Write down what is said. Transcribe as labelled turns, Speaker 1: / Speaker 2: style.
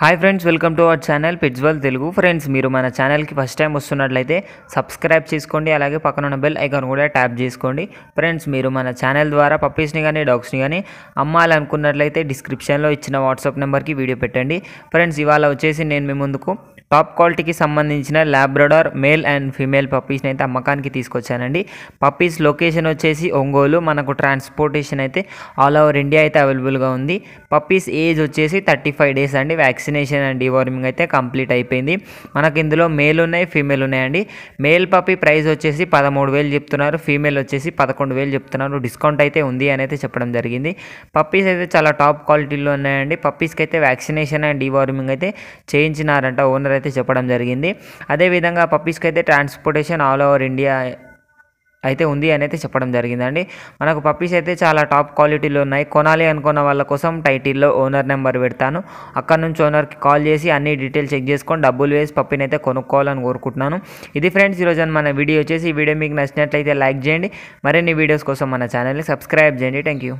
Speaker 1: Hi friends, welcome to our channel pets world Telugu. Friends, మీరు మన ఛానల్కి ఫస్ట్ టైం వస్తున్నట్లయితే సబ్స్క్రైబ్ చేసుకోండి, అలాగే పక్కన ఉన్న బెల్ ఐకాన్ కూడా ట్యాప్ చేసుకోండి. ఫ్రెండ్స్, మీరు మన ఛానల్ ద్వారా పప్పీస్ని కానీ డాగ్స్ని కానీ అమ్మాలనుకున్నట్లయితే డిస్క్రిప్షన్లో ఇచ్చిన వాట్సాప్ నెంబర్కి వీడియో పెట్టండి. ఫ్రెండ్స్, ఇవాళ వచ్చేసి నేను మీ ముందుకు టాప్ క్వాలిటీకి సంబంధించిన లాబ్రడార్ మేల్ అండ్ ఫీమేల్ పప్పీస్ని అయితే అమ్మకానికి తీసుకొచ్చానండి. పప్పీస్ లొకేషన్ వచ్చేసి ఒంగోలు. మనకు ట్రాన్స్పోర్టేషన్ అయితే ఆల్ ఓవర్ ఇండియా అయితే అవైలబుల్గా ఉంది. పప్పీస్ ఏజ్ వచ్చేసి 35 days అండి. వ్యాక్సినేషన్ అండ్ డివార్మింగ్ అయితే కంప్లీట్ అయిపోయింది. మనకి ఇందులో మేల్ ఉన్నాయి, ఫీమేల్ ఉన్నాయండి. మేల్ పప్పీ ప్రైస్ వచ్చేసి 13,000 చెప్తున్నారు, ఫీమేల్ వచ్చేసి 11,000 చెప్తున్నారు. డిస్కౌంట్ అయితే ఉంది అని అయితే చెప్పడం జరిగింది. పప్పీస్ అయితే చాలా టాప్ క్వాలిటీలో ఉన్నాయండి. పప్పీస్కి అయితే వ్యాక్సినేషన్ అండ్ డివార్మింగ్ అయితే చేయించినారంట ఓనర్ అయితే చెప్పడం జరిగింది. అదేవిధంగా పప్పీస్కి అయితే ట్రాన్స్పోర్టేషన్ ఆల్ ఓవర్ ఇండియా అయితే ఉంది అని అయితే చెప్పడం జరిగిందండి. మనకు పప్పీస్ అయితే చాలా టాప్ క్వాలిటీలో ఉన్నాయి. కొనాలి అనుకున్న వాళ్ళ కోసం టైటిల్లో ఓనర్ నెంబర్ పెడతాను. అక్కడ నుంచి ఓనర్కి కాల్ చేసి అన్ని డీటెయిల్స్ చెక్ చేసుకొని డబ్బులు వేసి పప్పీని అయితే కొనుక్కోవాలని కోరుకుంటున్నాను. ఇది ఫ్రెండ్స్ ఈరోజు మన వీడియో వచ్చేసి. ఈ వీడియో మీకు నచ్చినట్లయితే లైక్ చేయండి. మరిన్ని వీడియోస్ కోసం మన ఛానల్ని సబ్స్క్రైబ్ చేయండి. Thank you.